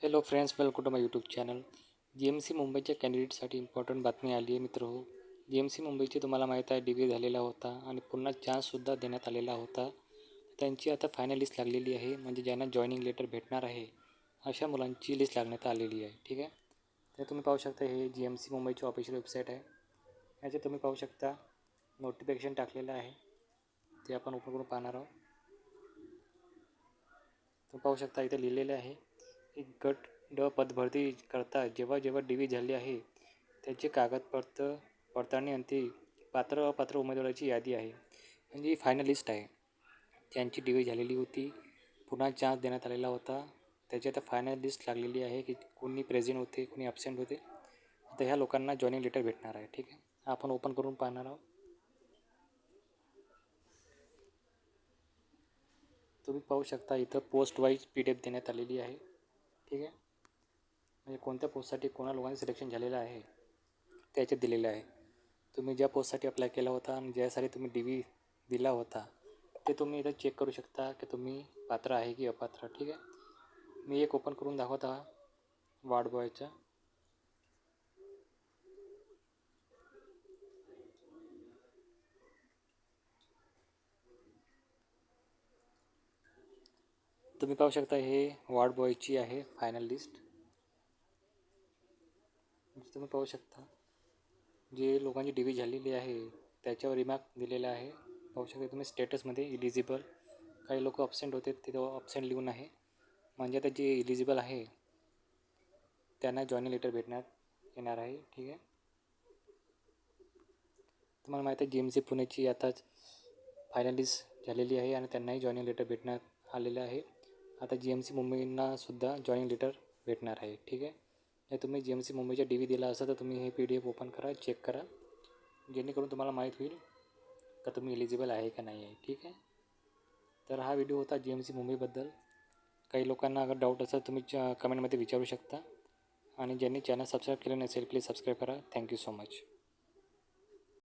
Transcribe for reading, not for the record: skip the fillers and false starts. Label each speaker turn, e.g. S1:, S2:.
S1: Hello friends, welcome to my YouTube channel. जी मुंबईच्या कॅन्डिडेटसाठी इम्पॉर्टंट बातमी आली आहे मित्र हो. मुंबईची तुम्हाला माहीत आहे डिग्री झालेला होता आणि पुन्हा चान्ससुद्धा देण्यात आलेला होता. त्यांची आता फायनल लिस्ट लागलेली आहे, म्हणजे ज्यांना जॉईनिंग लेटर भेटणार आहे अशा मुलांची लिस्ट लागण्यात आलेली आहे. ठीक आहे, तर तुम्ही पाहू शकता हे मुंबईची ऑफिशियल वेबसाईट आहे. याचे तुम्ही पाहू शकता नोटिफिकेशन टाकलेलं आहे, ते आपण ओपन करून पाहणार आहोत. तुम्ही पाहू शकता इथे लिहिलेले आहे की गट ड पदभरती करता जेव्हा जेव्हा डिव्ही झाली आहे त्याचे कागदपत्र पडताळणी अंती पात्र अपात्र उमेदवाराची यादी आहे. म्हणजे ही फायनल लिस्ट आहे. ज्यांची डिव्ही झालेली होती, पुन्हा चान्स देण्यात आलेला होता, त्याची आता फायनल लिस्ट लागलेली आहे की कोणी प्रेझेंट होते, कोणी ॲबसेंट होते. आता ह्या लोकांना जॉईनिंग लेटर भेटणार आहे. ठीक आहे, आपण ओपन करून पाहणार आहोत. तुम्ही पाहू शकता इथं पोस्ट वाईज PDF देण्यात आलेली आहे. ठीक आहे, म्हणजे कोणत्या पोस्टसाठी कोणा लोकांचं सिलेक्शन झालेलं आहे त्याच्यात दिलेलं आहे. तुम्ही ज्या पोस्टसाठी अप्लाय केला होता आणि ज्यासाठी तुम्ही DV दिला होता ते तुम्ही इथं चेक करू शकता की तुम्ही पात्र आहे की अपात्र. ठीक आहे, मी एक ओपन करून दाखवत आहे वार्ड बॉयचा. तुम्ही पाहू शकता हे वार्ड बॉयची आहे फायनल लिस्ट. तुम्ही पाहू शकता जे लोकांची DV झालेली आहे त्याच्यावर रिमार्क दिलेला आहे. पाहू शकता तुम्ही स्टेटसमध्ये इलिजिबल. काही लोक ॲबसेंट होते, तिथं ॲबसेंट लिहून आहे, म्हणजे आता जे इलिजिबल आहे त्यांना जॉईनिंग लेटर भेटण्यात येणार आहे. ठीक आहे, तुम्हाला माहीत आहे GMC पुणेची आताच फायनल लिस्ट झालेली आहे आणि त्यांनाही जॉईनिंग लेटर भेटण्यात आलेलं आहे. आता GMC मुंबईंनासुद्धा जॉईनिंग लेटर भेटणार आहे. ठीक आहे, जर तुम्ही GMC मुंबईचा DV दिला असेल तर तुम्ही हे PDF ओपन करा, चेक करा, जेणेकरून तुम्हाला माहीत होईल का तुम्ही एलिजिबल आहे का नाही आहे. ठीक आहे, तर हा व्हिडिओ होता GMC मुंबईबद्दल. काही लोकांना अगर डाऊट असेल तुम्ही कमेंटमध्ये विचारू शकता, आणि ज्यांनी चॅनल सबस्क्राईब केलं नसेल प्लीज सबस्क्राईब करा. Thank you so much.